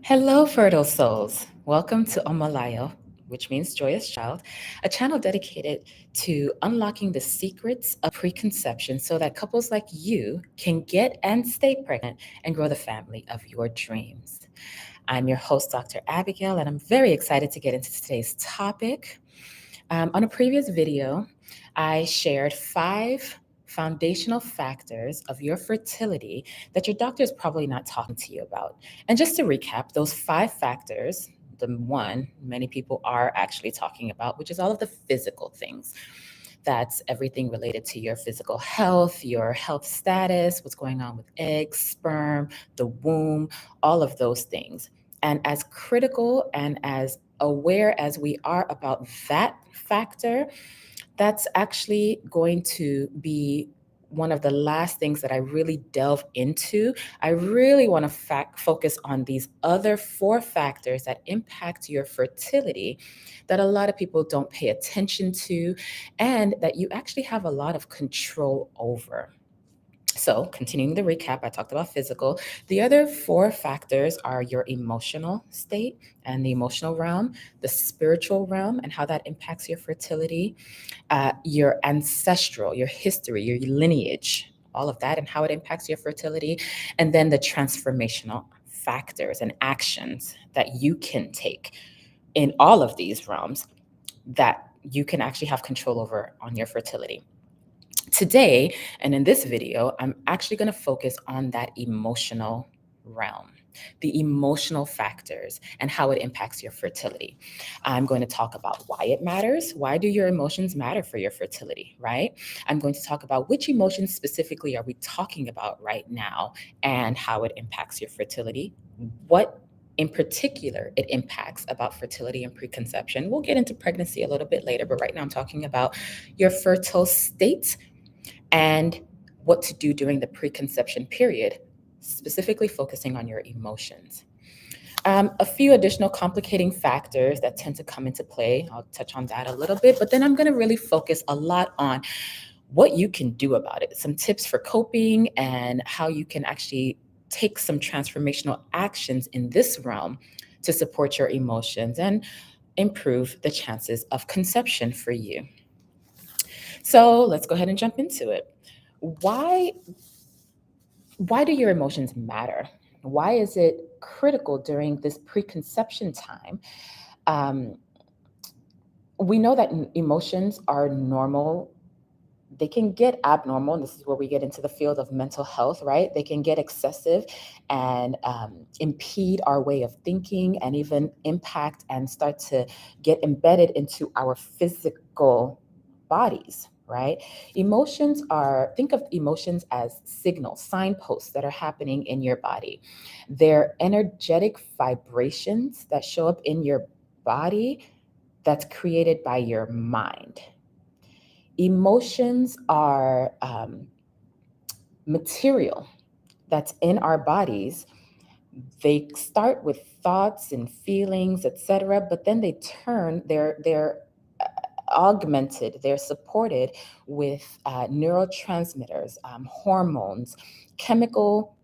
Hello, fertile souls. Welcome to Omalayo, which means joyous child, a channel dedicated to unlocking the secrets of preconception so that couples like you can get and stay pregnant and grow the family of your dreams. I'm your host, Dr. Abigail, and I'm very excited to get into today's topic. On a previous video, I shared 5 foundational factors of your fertility that your doctor is probably not talking to you about. And just to recap, those 5 factors, the one many people are actually talking about, which is all of the physical things. That's everything related to your physical health, your health status, what's going on with eggs, sperm, the womb, all of those things. And as critical and as aware as we are about that factor, that's actually going to be one of the last things that I really delve into. I really want to focus on these other 4 factors that impact your fertility that a lot of people don't pay attention to and that you actually have a lot of control over. So, continuing the recap, I talked about physical. The other 4 factors are your emotional state and the emotional realm, the spiritual realm, and how that impacts your fertility, your ancestral, your history, your lineage, all of that, and how it impacts your fertility, and then the transformational factors and actions that you can take in all of these realms that you can actually have control over on your fertility. Today, and in this video, I'm actually going to focus on that emotional realm, the emotional factors, and how it impacts your fertility. I'm going to talk about why it matters. Why do your emotions matter for your fertility, right? I'm going to talk about which emotions specifically are we talking about right now and how it impacts your fertility. What in particular it impacts about fertility and preconception. We'll get into pregnancy a little bit later, but right now I'm talking about your fertile state and what to do during the preconception period, specifically focusing on your emotions. A few additional complicating factors that tend to come into play. I'll touch on that a little bit, but then I'm going to really focus a lot on what you can do about it, some tips for coping, and how you can actually take some transformational actions in this realm to support your emotions and improve the chances of conception for you. So let's go ahead and jump into it. Why why do your emotions matter? Why is it critical during this preconception time? Um, we know that emotions are normal. They can get abnormal, and this is where we get into the field of mental health, right? They can get excessive and impede our way of thinking and even impact and start to get embedded into our physical bodies, right? Think of emotions as signals, signposts that are happening in your body. They're energetic vibrations that show up in your body that's created by your mind. Emotions are material that's in our bodies. They start with thoughts and feelings, etc., but then they turn. They're augmented. They're supported with neurotransmitters, hormones, chemical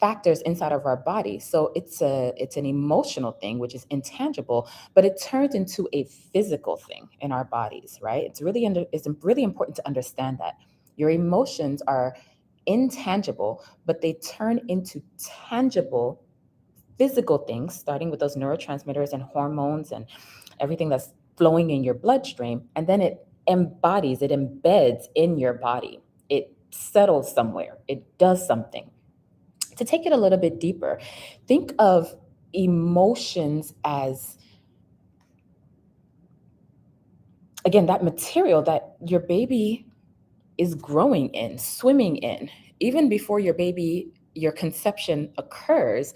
factors inside of our body. So it's an emotional thing, which is intangible, but it turns into a physical thing in our bodies, right? It's really important to understand that your emotions are intangible, but they turn into tangible physical things, starting with those neurotransmitters and hormones and everything that's flowing in your bloodstream. And then it embeds in your body. It settles somewhere, it does something. To take it a little bit deeper, think of emotions as, again, that material that your baby is growing in, swimming in. Even before your conception occurs,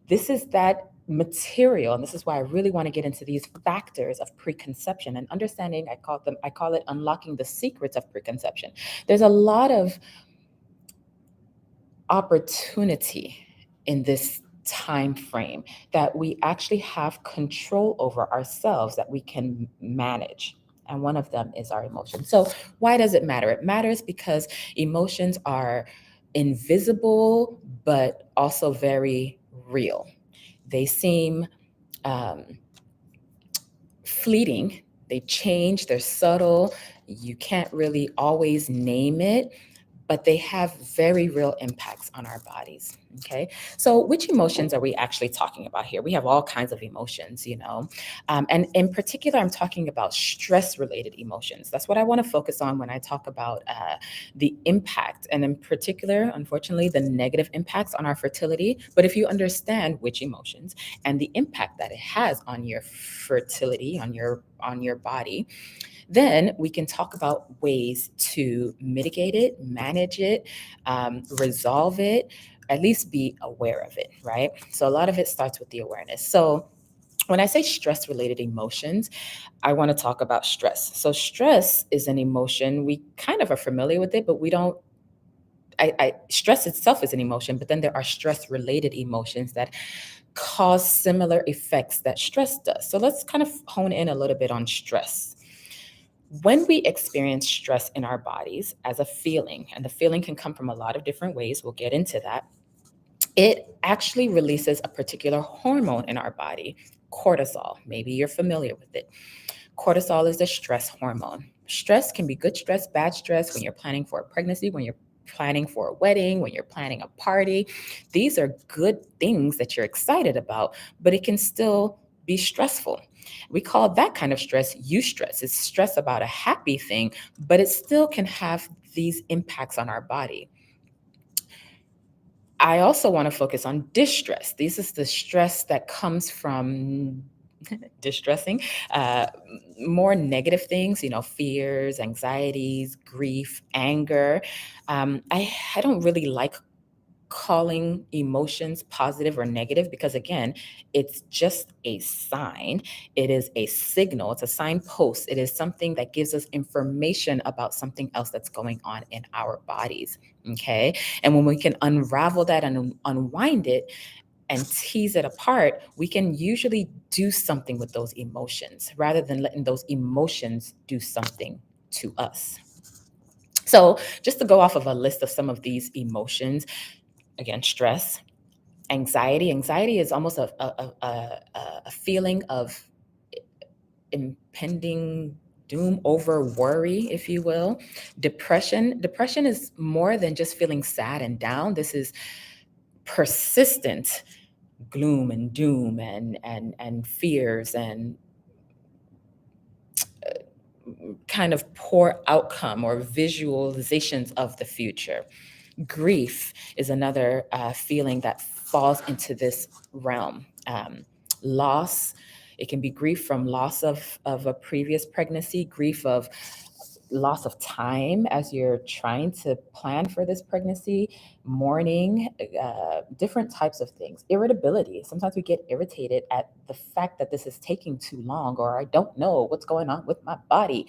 this is that material. And this is why I really want to get into these factors of preconception and understanding. I call it unlocking the secrets of preconception. There's a lot of opportunity in this time frame that we actually have control over ourselves, that we can manage. And one of them is our emotions. So why does it matter? It matters because emotions are invisible but also very real. They seem um, fleeting. They change, they're subtle. You can't really always name it, but they have very real impacts on our bodies. Okay. So, which emotions are we actually talking about here? We have all kinds of emotions, and in particular, I'm talking about stress related emotions. That's what I want to focus on when I talk about the impact, and in particular, unfortunately, the negative impacts on our fertility. But if you understand which emotions and the impact that it has on your fertility, on your body, then we can talk about ways to mitigate it, manage it, resolve it, at least be aware of it, right? So a lot of it starts with the awareness. So when I say stress related emotions, I want to talk about stress. So stress is an emotion. We kind of are familiar with it, but we don't. Stress itself is an emotion, but then there are stress related emotions that cause similar effects that stress does. So let's kind of hone in a little bit on stress. When we experience stress in our bodies as a feeling, and the feeling can come from a lot of different ways, we'll get into that, it actually releases a particular hormone in our body, cortisol. Maybe you're familiar with it. Cortisol is the stress hormone. Stress can be good stress, bad stress, when you're planning for a pregnancy, when you're planning for a wedding, when you're planning a party. These are good things that you're excited about, but it can still be stressful. We call that kind of stress eustress. It's stress about a happy thing, but it still can have these impacts on our body. I also want to focus on distress. This is the stress that comes from distressing, uh, more negative things, fears, anxieties, grief, anger. I don't really like calling emotions positive or negative because, again, it's just a sign. It is a signal, it's a signpost. It is something that gives us information about something else that's going on in our bodies. Okay. And when we can unravel that and unwind it and tease it apart, we can usually do something with those emotions rather than letting those emotions do something to us. So, just to go off of a list of some of these emotions, again, stress, anxiety. Anxiety is almost a feeling of impending doom, over worry, if you will. Depression is more than just feeling sad and down. This is persistent gloom and doom and fears and kind of poor outcome or visualizations of the future. Grief is another feeling that falls into this realm. Loss, it can be grief from loss of a previous pregnancy, grief of loss of time as you're trying to plan for this pregnancy, mourning, different types of things. Irritability. Sometimes we get irritated at the fact that this is taking too long, or I don't know what's going on with my body.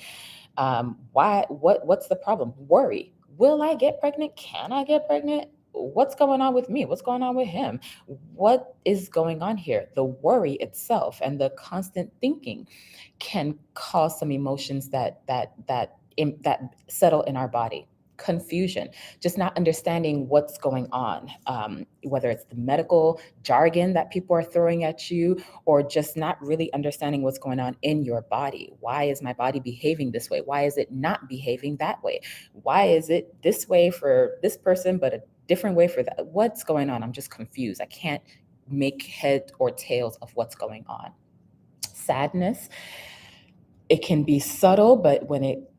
What's the problem? Worry. Will I get pregnant? Can I get pregnant? What's going on with me? What's going on with him? What is going on here? The worry itself and the constant thinking can cause some emotions that settle in our body. Confusion, just not understanding what's going on, whether it's the medical jargon that people are throwing at you, or just not really understanding what's going on in your body. Why is my body behaving this way? Why is it not behaving that way? Why is it this way for this person, but a different way for that? What's going on? I'm just confused. I can't make head or tails of what's going on. Sadness, it can be subtle, but when it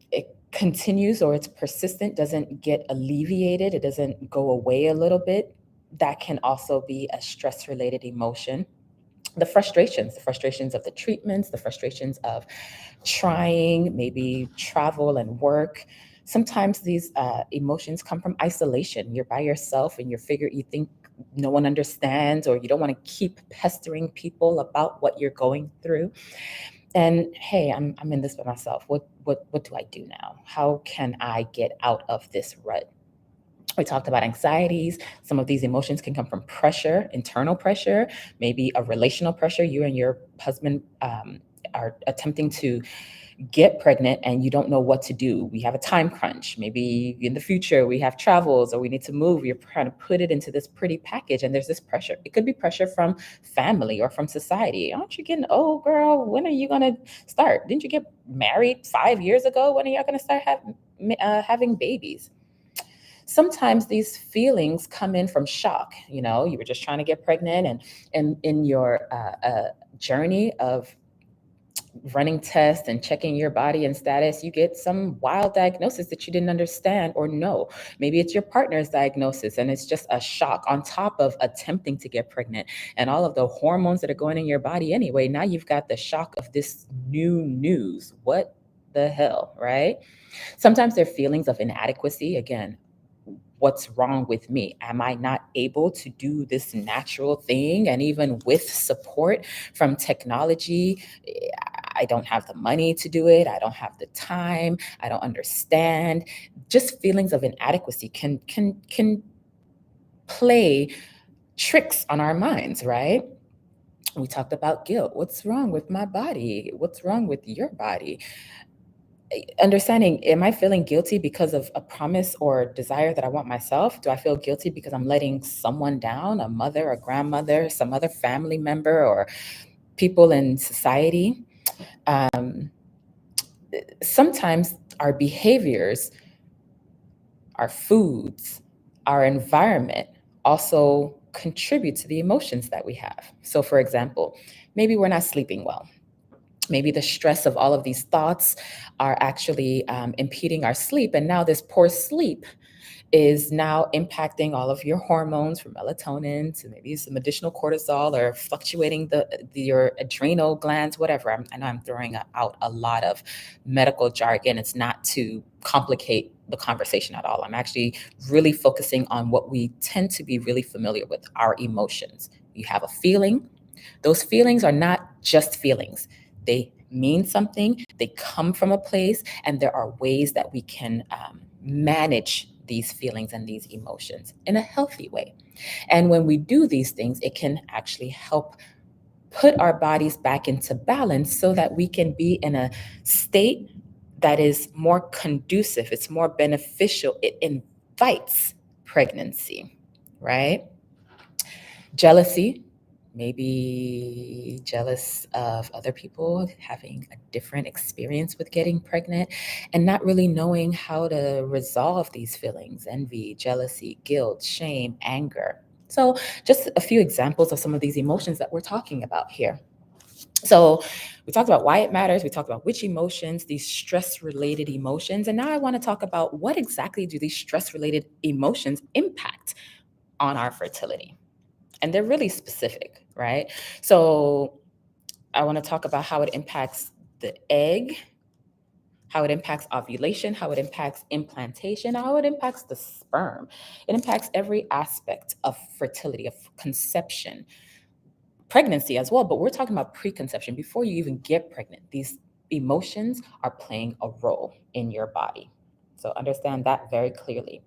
continues or it's persistent, doesn't get alleviated, it doesn't go away a little bit, that can also be a stress related emotion. The frustrations of the treatments, the frustrations of trying, maybe travel and work. Sometimes these emotions come from isolation. You're by yourself and you think no one understands, or you don't want to keep pestering people about what you're going through. And hey, I'm in this by myself. What do I do now? How can I get out of this rut? We talked about anxieties. Some of these emotions can come from pressure, internal pressure, maybe a relational pressure. You and your husband are attempting to get pregnant and you don't know what to do. We have a time crunch. Maybe in the future we have travels or we need to move. You're trying to put it into this pretty package and there's this pressure. It could be pressure from family or from society. Aren't you getting old, girl? When are you going to start? Didn't you get married 5 years ago? When are y'all going to start having babies? Sometimes these feelings come in from shock. You were just trying to get pregnant, and in your journey of running tests and checking your body and status, you get some wild diagnosis that you didn't understand or know. Maybe it's your partner's diagnosis and it's just a shock on top of attempting to get pregnant and all of the hormones that are going in your body anyway. Now you've got the shock of this new news. What the hell, right? Sometimes there are feelings of inadequacy. Again, what's wrong with me? Am I not able to do this natural thing? And even with support from technology, I don't have the money to do it. I don't have the time. I don't understand. Just feelings of inadequacy can play tricks on our minds, right? We talked about guilt. What's wrong with my body? What's wrong with your body? Understanding, am I feeling guilty because of a promise or desire that I want myself? Do I feel guilty because I'm letting someone down, a mother, a grandmother, some other family member, or people in society? Sometimes our behaviors, our foods, our environment also contribute to the emotions that we have. So, for example, maybe we're not sleeping well. Maybe the stress of all of these thoughts are actually impeding our sleep. And now this poor sleep is now impacting all of your hormones from melatonin to maybe some additional cortisol or fluctuating your adrenal glands, whatever. I know I'm throwing out a lot of medical jargon. It's not to complicate the conversation at all. I'm actually really focusing on what we tend to be really familiar with, our emotions. You have a feeling. Those feelings are not just feelings. They mean something, they come from a place, and there are ways that we can manage these feelings and these emotions in a healthy way. And when we do these things, it can actually help put our bodies back into balance so that we can be in a state that is more conducive, it's more beneficial, it invites pregnancy, right? Jealousy, maybe jealous of other people having a different experience with getting pregnant and not really knowing how to resolve these feelings: envy, jealousy, guilt, shame, anger. So, just a few examples of some of these emotions that we're talking about here. So, we talked about why it matters. We talked about which emotions, these stress related emotions. And now I want to talk about what exactly do these stress related emotions impact on our fertility. And they're really specific, right? So I want to talk about how it impacts the egg, how it impacts ovulation, how it impacts implantation, how it impacts the sperm. It impacts every aspect of fertility, of conception, pregnancy as well. But we're talking about preconception. Before you even get pregnant, these emotions are playing a role in your body. So understand that very clearly.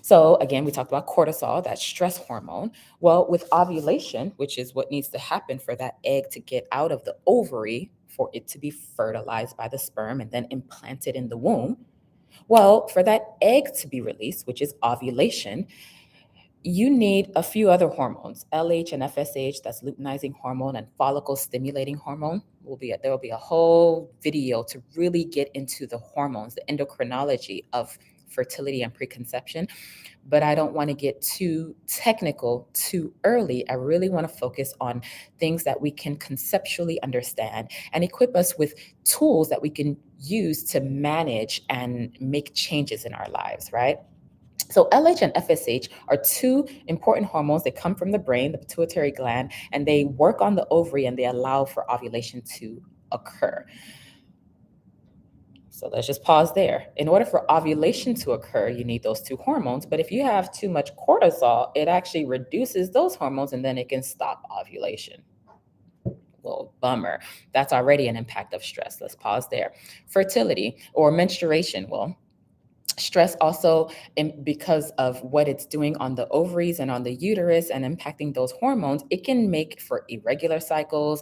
So again, we talked about cortisol, that stress hormone. Well, with ovulation, which is what needs to happen for that egg to get out of the ovary for it to be fertilized by the sperm and then implanted in the womb. Well, for that egg to be released, which is ovulation, you need a few other hormones, LH and FSH, that's luteinizing hormone and follicle stimulating hormone. There will be a whole video to really get into the hormones, the endocrinology of fertility and preconception. But I don't want to get too technical too early. I really want to focus on things that we can conceptually understand and equip us with tools that we can use to manage and make changes in our lives, right? So LH and FSH are two important hormones. They come from the brain, the pituitary gland, and they work on the ovary and they allow for ovulation to occur. So let's just pause there. In order for ovulation to occur, you need those two hormones. But if you have too much cortisol, it actually reduces those hormones and then it can stop ovulation. Well, bummer. That's already an impact of stress. Let's pause there. Fertility or menstruation. Well, stress also, because of what it's doing on the ovaries and on the uterus and impacting those hormones, it can make for irregular cycles,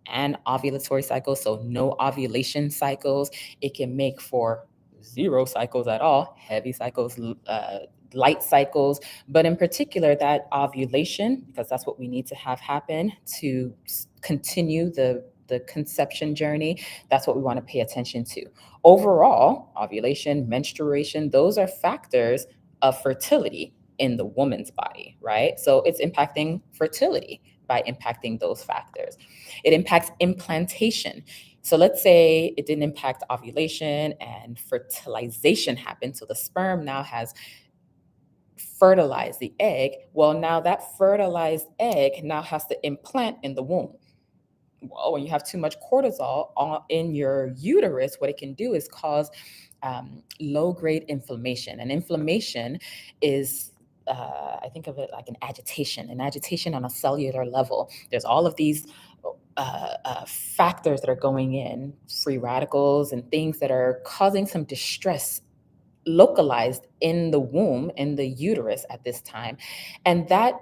and ovulatory cycles, so no ovulation cycles. It can make for zero cycles at all, heavy cycles, light cycles, but in particular that ovulation, because that's what we need to have happen to continue the conception journey. That's what we want to pay attention to. Overall, ovulation, menstruation, those are factors of fertility in the woman's body, right? So it's impacting fertility by impacting those factors. It impacts implantation. So let's say it didn't impact ovulation and fertilization happened. So the sperm now has fertilized the egg. Well, now that fertilized egg now has to implant in the womb. Well, when you have too much cortisol in your uterus, what it can do is cause low-grade inflammation. And inflammation is, I think of it like an agitation on a cellular level. There's all of these factors that are going in, free radicals and things that are causing some distress localized in the womb, in the uterus at this time. And that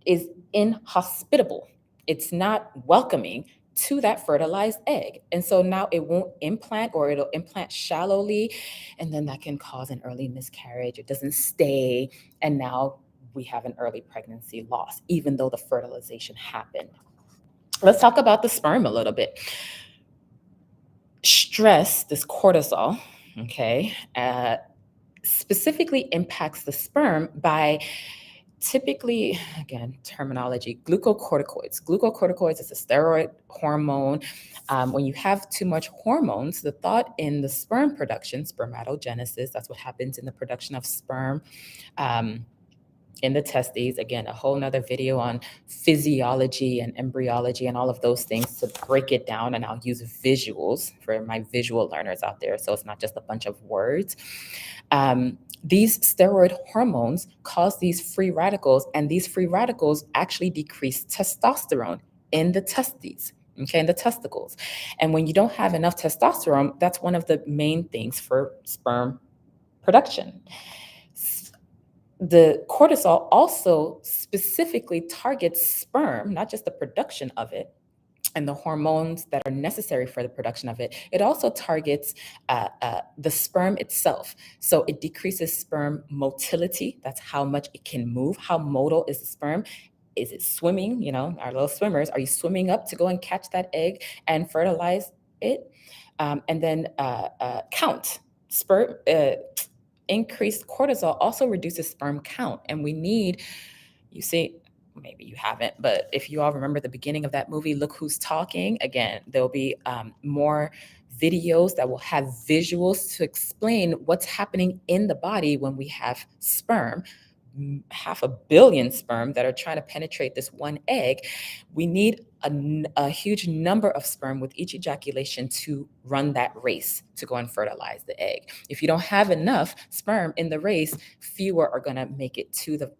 is inhospitable. It's not welcoming to that fertilized egg. And so now it won't implant, or it'll implant shallowly. And then that can cause an early miscarriage. It doesn't stay. And now we have an early pregnancy loss, even though the fertilization happened. Let's talk about the sperm a little bit. Stress, this cortisol, okay, specifically impacts the sperm by typically, again, terminology, glucocorticoids. Glucocorticoids is a steroid hormone. When you have too much hormones, the thought in the sperm production, spermatogenesis, that's what happens in the production of sperm in the testes. Again, a whole nother video on physiology and embryology and all of those things to break it down. And I'll use visuals for my visual learners out there, so it's not just a bunch of words. These steroid hormones cause these free radicals, and these free radicals actually decrease testosterone in the testes, okay, in the testicles. And when you don't have enough testosterone, that's one of the main things for sperm production. The cortisol also specifically targets sperm, not just the production of it, and the hormones that are necessary for the production of it. It also targets the sperm itself. So it decreases sperm motility. That's how much it can move. How motile is the sperm? Is it swimming? You know, our little swimmers, are you swimming up to go and catch that egg and fertilize it? And then count. Increased cortisol also reduces sperm count. And we need, you see, maybe you haven't, but if you all remember the beginning of that movie, Look Who's Talking, again, there'll be more videos that will have visuals to explain what's happening in the body when we have sperm, 500 million sperm that are trying to penetrate this one egg. We need a huge number of sperm with each ejaculation to run that race to go and fertilize the egg. If you don't have enough sperm in the race, fewer are going to make it to the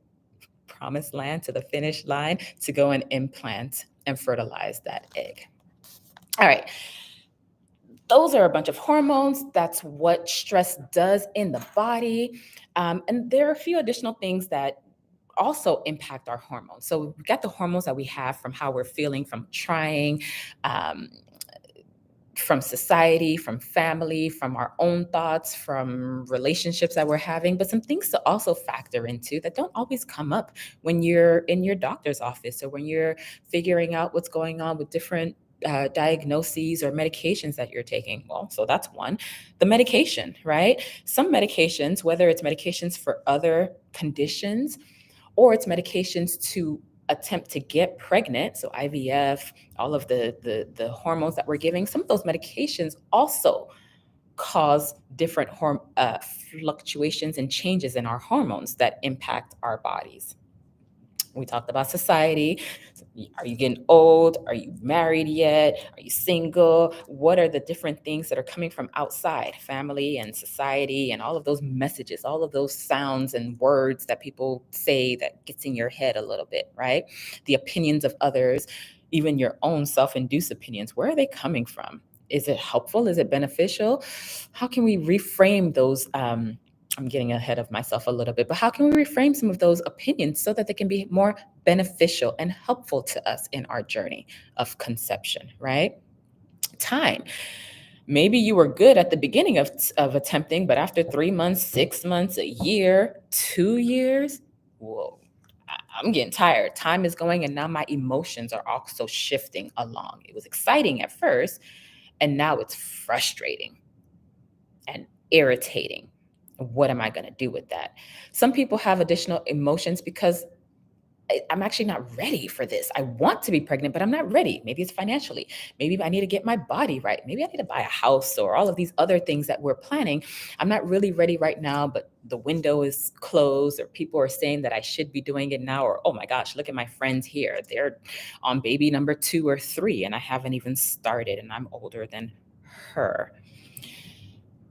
promised land, to the finish line, to go and implant and fertilize that egg. All right. Those are a bunch of hormones. That's what stress does in the body. And there are a few additional things that also impact our hormones. So we've got the hormones that we have from how we're feeling, from trying, from society, from family, from our own thoughts, from relationships that we're having, but some things to also factor into that don't always come up when you're in your doctor's office or when you're figuring out what's going on with different diagnoses or medications that you're taking. Well, so that's one. The medication, right? Some medications, whether it's medications for other conditions or it's medications to attempt to get pregnant, so IVF, all of the hormones that we're giving, some of those medications also cause different fluctuations and changes in our hormones that impact our bodies. We talked about society. Are you getting old? Are you married yet? Are you single? What are the different things that are coming from outside, family and society, and all of those messages, all of those sounds and words that people say that gets in your head a little bit, right? The opinions of others, even your own self-induced opinions, where are they coming from? Is it helpful? Is it beneficial? How can we reframe those? I'm getting ahead of myself a little bit, but how can we reframe some of those opinions so that they can be more beneficial and helpful to us in our journey of conception, right? Time. Maybe you were good at the beginning of attempting, but after 3 months, 6 months, a year, 2 years, whoa, I'm getting tired. Time is going, and now my emotions are also shifting along. It was exciting at first, and now it's frustrating and irritating. What am I going to do with that? Some people have additional emotions because I'm actually not ready for this. I want to be pregnant, but I'm not ready. Maybe it's financially. Maybe I need to get my body right. Maybe I need to buy a house or all of these other things that we're planning. I'm not really ready right now, but the window is closed, or people are saying that I should be doing it now. Or, oh my gosh, look at my friends here. They're on baby number 2 or 3, and I haven't even started, and I'm older than her.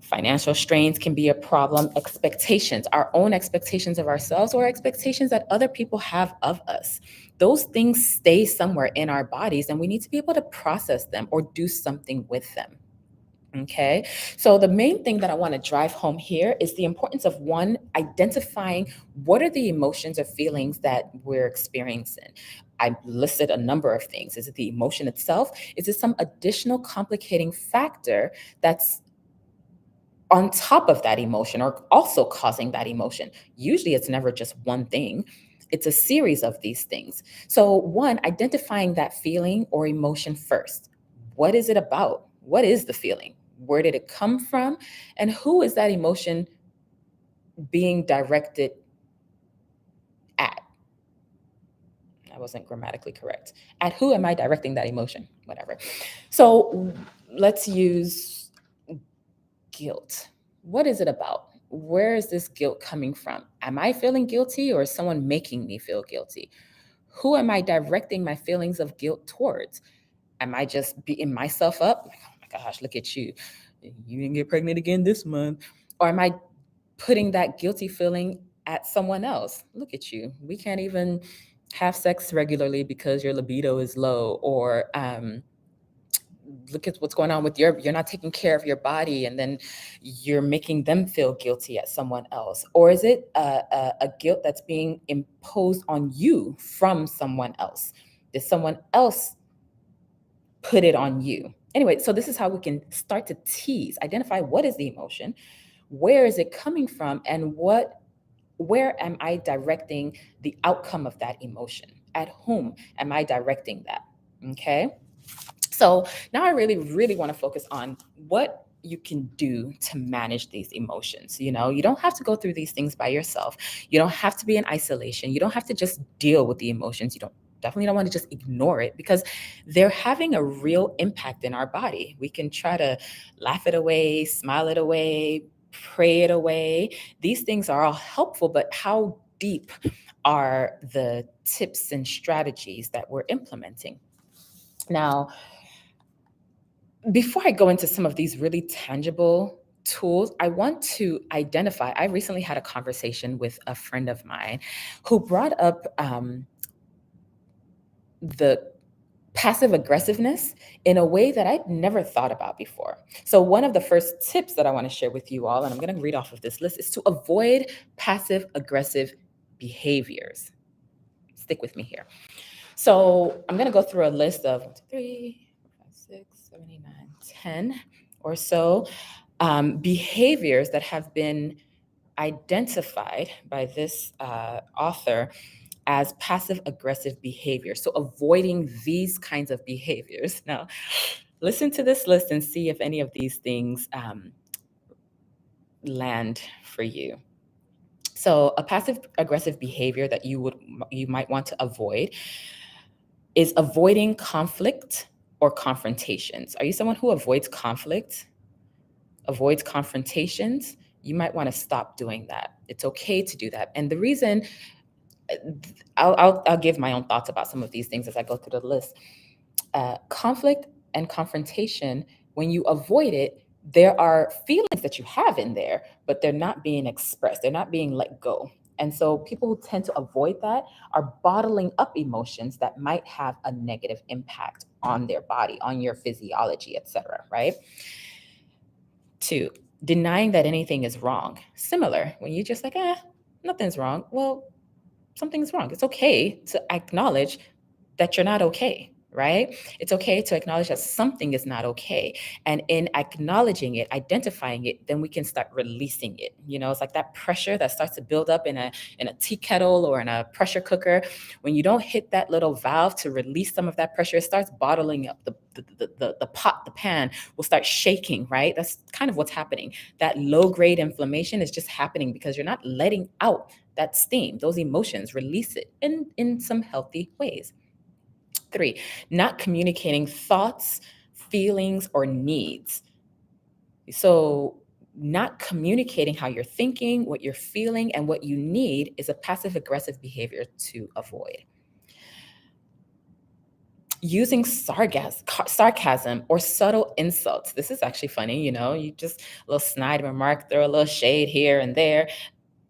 Financial strains can be a problem. Expectations, our own expectations of ourselves, or expectations that other people have of us. Those things stay somewhere in our bodies, and we need to be able to process them or do something with them. Okay. So the main thing that I want to drive home here is the importance of, one, identifying what are the emotions or feelings that we're experiencing. I listed a number of things. Is it the emotion itself? Is it some additional complicating factor that's on top of that emotion or also causing that emotion? Usually it's never just one thing. It's a series of these things. So, one, identifying that feeling or emotion first. What is it about? What is the feeling? Where did it come from? And who is that emotion being directed at? I wasn't grammatically correct. At who am I directing that emotion? Whatever. So, let's use guilt. What is it about? Where is this guilt coming from? Am I feeling guilty, or is someone making me feel guilty? Who am I directing my feelings of guilt towards? Am I just beating myself up? Like, oh my gosh, look at you. You didn't get pregnant again this month. Or am I putting that guilty feeling at someone else? Look at you. We can't even have sex regularly because your libido is low. Or look at what's going on with you're not taking care of your body, and then you're making them feel guilty at someone else. Or is it a guilt that's being imposed on you from someone else? Did someone else put it on you? Anyway, so this is how we can start to identify what is the emotion, where is it coming from, and where am I directing the outcome of that emotion? At whom am I directing that? Okay. So now I really, really want to focus on what you can do to manage these emotions. You don't have to go through these things by yourself. You don't have to be in isolation. You don't have to just deal with the emotions. You definitely don't want to just ignore it, because they're having a real impact in our body. We can try to laugh it away, smile it away, pray it away. These things are all helpful, but how deep are the tips and strategies that we're implementing? Now, before I go into some of these really tangible tools, I want to identify. I recently had a conversation with a friend of mine who brought up the passive aggressiveness in a way that I'd never thought about before. So, one of the first tips that I want to share with you all, and I'm going to read off of this list, is to avoid passive aggressive behaviors. Stick with me here. So, I'm going to go through a list of 1, 2, 3, 4, 5, 6, 7, 8, 9, 10 or so behaviors that have been identified by this author as passive aggressive behavior. So, avoiding these kinds of behaviors. Now, listen to this list and see if any of these things land for you. So, a passive aggressive behavior that you might want to avoid is avoiding conflict or confrontations. Are you someone who avoids conflict, avoids confrontations? You might want to stop doing that. It's okay to do that. And the reason, I'll give my own thoughts about some of these things as I go through the list. Conflict and confrontation, when you avoid it, there are feelings that you have in there, but they're not being expressed. They're not being let go. And so people who tend to avoid that are bottling up emotions that might have a negative impact on their body, on your physiology, etc. Right? 2, denying that anything is wrong. Similar, when you just like, nothing's wrong. Well, something's wrong. It's okay to acknowledge that you're not okay, right? It's okay to acknowledge that something is not okay. And in acknowledging it, identifying it, then we can start releasing it. It's like that pressure that starts to build up in a tea kettle or in a pressure cooker. When you don't hit that little valve to release some of that pressure, it starts bottling up the pot, the pan will start shaking, right? That's kind of what's happening. That low grade inflammation is just happening because you're not letting out that steam, those emotions, release it in some healthy ways. 3, not communicating thoughts, feelings, or needs. So, not communicating how you're thinking, what you're feeling, and what you need is a passive aggressive behavior to avoid. Using sarcasm or subtle insults. This is actually funny, you just a little snide remark, throw a little shade here and there.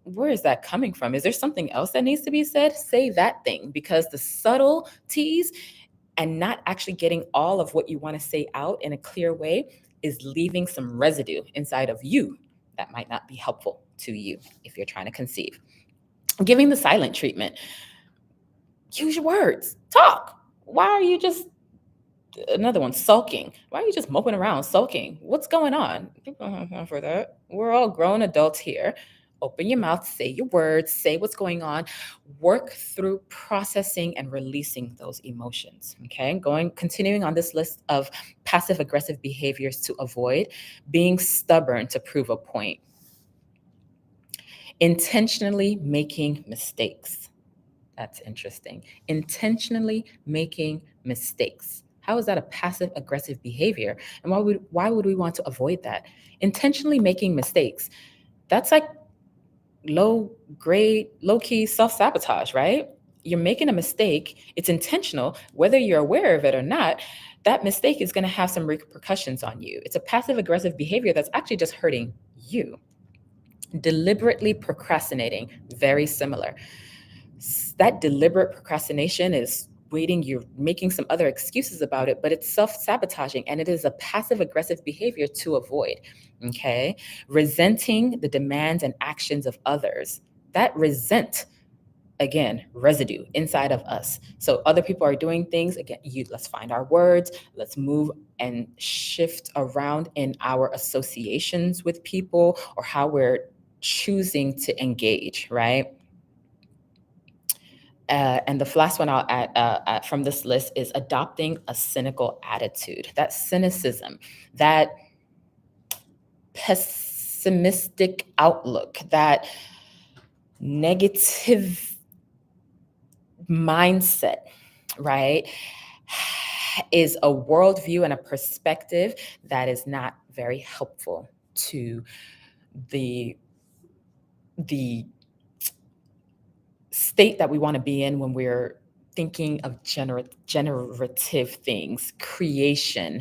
Where is that coming from? Is there something else that needs to be said? Say that thing, because the subtleties and not actually getting all of what you want to say out in a clear way is leaving some residue inside of you that might not be helpful to you if you're trying to conceive. Giving the silent treatment. Use your words. Talk. Why are you just another one, sulking? Why are you just moping around sulking? What's going on? For that. We're all grown adults here. Open your mouth, say your words, say what's going on, work through processing and releasing those emotions. Okay, continuing on this list of passive aggressive behaviors to avoid: being stubborn to prove a point, intentionally making mistakes. That's interesting. Intentionally making mistakes. How is that a passive aggressive behavior? And why would we want to avoid that? Intentionally making mistakes. That's like low grade, low key self sabotage, right? You're making a mistake. It's intentional, whether you're aware of it or not. That mistake is going to have some repercussions on you. It's a passive aggressive behavior that's actually just hurting you. Deliberately procrastinating, very similar. That deliberate procrastination is waiting, you're making some other excuses about it, but it's self-sabotaging, and it is a passive aggressive behavior to avoid. Okay. Resenting the demands and actions of others. That resent, again, residue inside of us. So other people are doing things, again, let's find our words, let's move and shift around in our associations with people or how we're choosing to engage, right? And the last one I'll add from this list is adopting a cynical attitude. That cynicism, that pessimistic outlook, that negative mindset, right, is a worldview and a perspective that is not very helpful to the state that we want to be in when we're thinking of generative things, creation,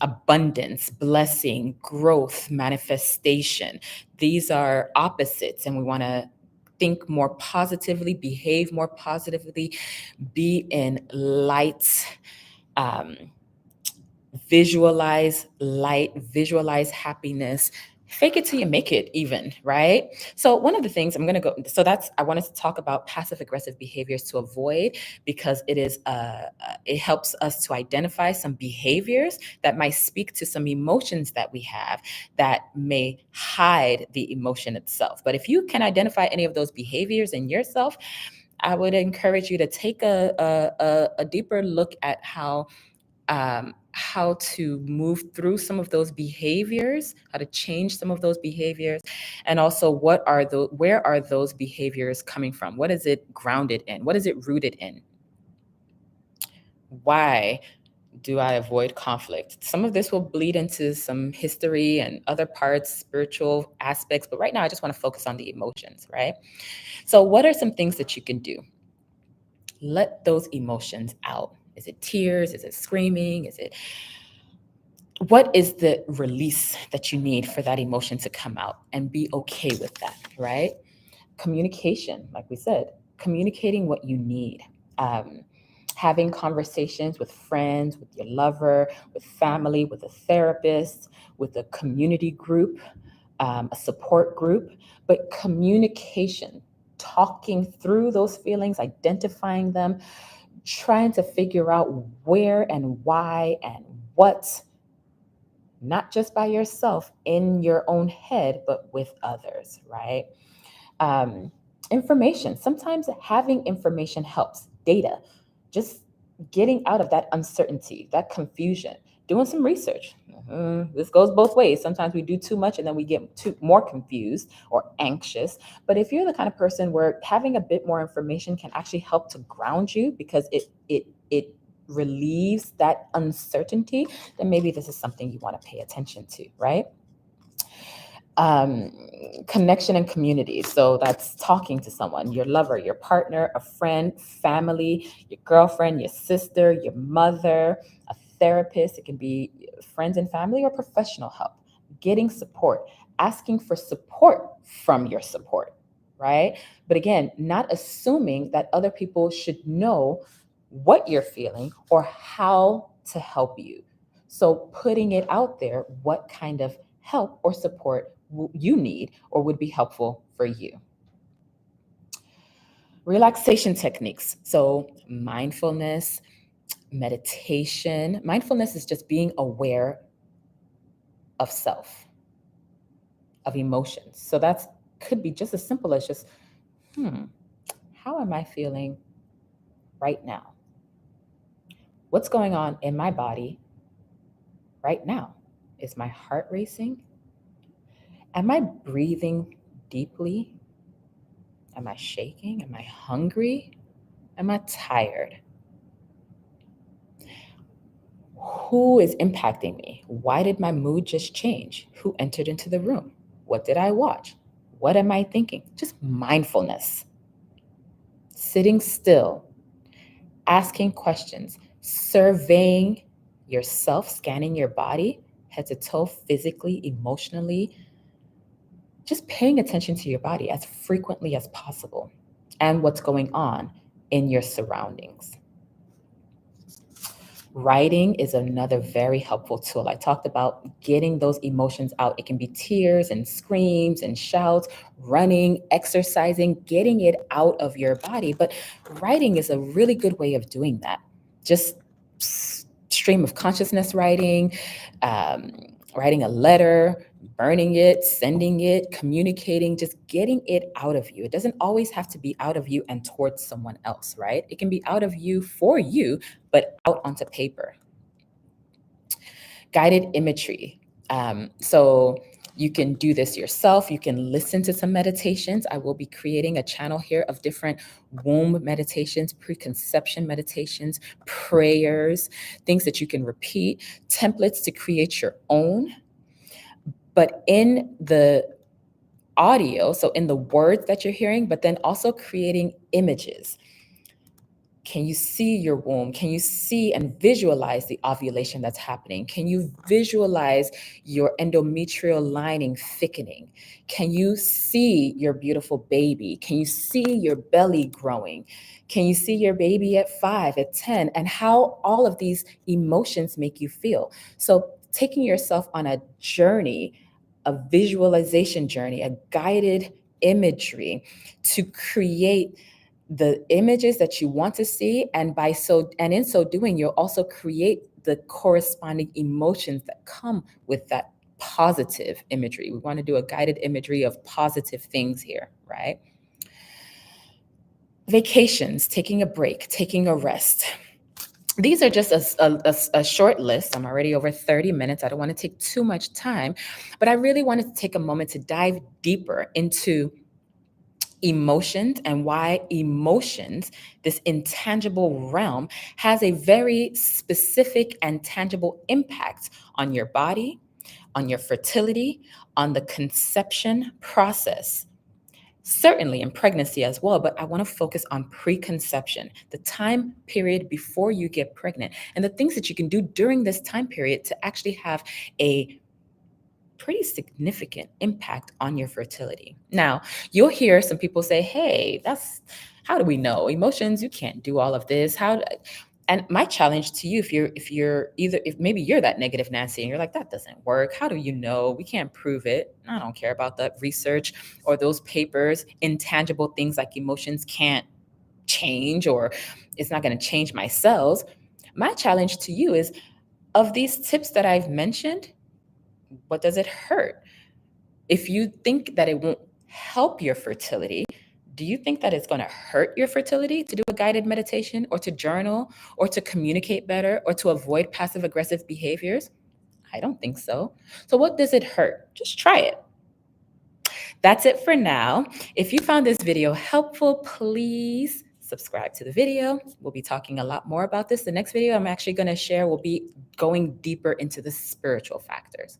abundance, blessing, growth, manifestation. These are opposites, and we want to think more positively, behave more positively, be in light, um, visualize light, visualize happiness, fake it till you make it, even, right? So one of the things I wanted to talk about passive aggressive behaviors to avoid, because it helps us to identify some behaviors that might speak to some emotions that we have that may hide the emotion itself. But if you can identify any of those behaviors in yourself, I would encourage you to take a deeper look at how to move through some of those behaviors, how to change some of those behaviors, and also where are those behaviors coming from? What is it grounded in? What is it rooted in? Why do I avoid conflict? Some of this will bleed into some history and other parts, spiritual aspects, but right now I just want to focus on the emotions, right? So what are some things that you can do? Let those emotions out. Is it tears? Is it screaming? What is the release that you need for that emotion to come out, and be okay with that, right? Communication, like we said, communicating what you need. Having conversations with friends, with your lover, with family, with a therapist, with a community group, a support group, but communication. talking through those feelings, identifying them, trying to figure out where and why and what, not just by yourself in your own head, but with others, right? Um, Information. Sometimes having information helps. Data. Just getting out of that uncertainty, that confusion, doing some research. This goes both ways. Sometimes we do too much and then we get more confused or anxious. But if you're the kind of person where having a bit more information can actually help to ground you because it relieves that uncertainty, then maybe this is something you want to pay attention to, right? um, Connection and community. So that's talking to someone, your lover, your partner, a friend, family, your girlfriend, your sister, your mother, a therapist. It can be friends and family or professional help. Getting support, asking for support from your support, right? But again, not assuming that other people should know what you're feeling or how to help you. So putting it out there, what kind of help or support you need or would be helpful for you. Relaxation techniques. So mindfulness, meditation. Mindfulness is just being aware of self, of emotions. So that's could be just as simple as just, how am I feeling right now? What's going on in my body right now? Is my heart racing? Am I breathing deeply? Am I shaking? Am I hungry? Am I tired? Who is impacting me? Why did my mood just change? Who entered into the room? What did I watch? What am I thinking? Just mindfulness. Sitting still, asking questions, surveying yourself, scanning your body, head to toe, physically, emotionally, just paying attention to your body as frequently as possible and what's going on in your surroundings. Writing is another very helpful tool. I talked about getting those emotions out. It can be tears and screams and shouts, running, exercising, getting it out of your body. But writing is a really good way of doing that. Just stream of consciousness writing, um, writing a letter, burning it, sending it, communicating, just getting it out of you. It doesn't always have to be out of you and towards someone else, right? It can be out of you for you, but out onto paper. Guided imagery. So you can do this yourself. You can listen to some meditations. I will be creating a channel here of different womb meditations, preconception meditations, prayers, things that you can repeat, templates to create your own. But in the audio, so in the words that you're hearing, but then also creating images. Can you see your womb? Can you see and visualize the ovulation that's happening? Can you visualize your endometrial lining thickening? Can you see your beautiful baby? Can you see your belly growing? Can you see your baby at 5, at 10, and how all of these emotions make you feel? So taking yourself on a journey, a visualization journey, a guided imagery to create the images that you want to see, and in so doing you'll also create the corresponding emotions that come with that positive imagery. We want to do a guided imagery of positive things here, right? Vacations, taking a break, taking a rest. These are just a short list. I'm already over 30 minutes. I don't want to take too much time, but I really wanted to take a moment to dive deeper into emotions and why emotions, this intangible realm, has a very specific and tangible impact on your body, on your fertility, on the conception process. Certainly in pregnancy as well, but I want to focus on preconception, the time period before you get pregnant, and the things that you can do during this time period to actually have a pretty significant impact on your fertility. Now, you'll hear some people say, hey, how do we know? Emotions, you can't do all of this. And my challenge to you, if maybe you're that negative Nancy and you're like, that doesn't work. How do you know? We can't prove it. I don't care about that research or those papers. Intangible things like emotions can't change, or it's not going to change my cells. My challenge to you is, of these tips that I've mentioned, what does it hurt? If you think that it won't help your fertility, do you think that it's going to hurt your fertility to do a guided meditation or to journal or to communicate better or to avoid passive aggressive behaviors? I don't think so. So, what does it hurt? Just try it. That's it for now. If you found this video helpful, please subscribe to the video. We'll be talking a lot more about this. The next video I'm actually going to share will be going deeper into the spiritual factors.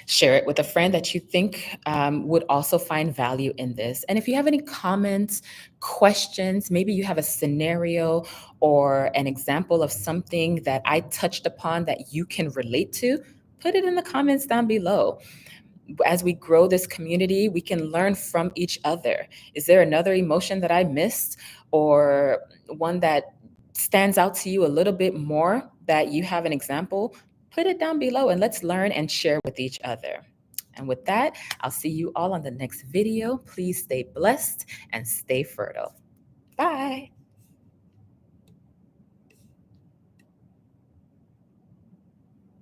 Share it with a friend that you think would also find value in this. And if you have any comments, questions, maybe you have a scenario or an example of something that I touched upon that you can relate to, put it in the comments down below. As we grow this community, we can learn from each other. Is there another emotion that I missed, or one that stands out to you a little bit more that you have an example? Put it down below and let's learn and share with each other. And with that, I'll see you all on the next video. Please stay blessed and stay fertile. Bye.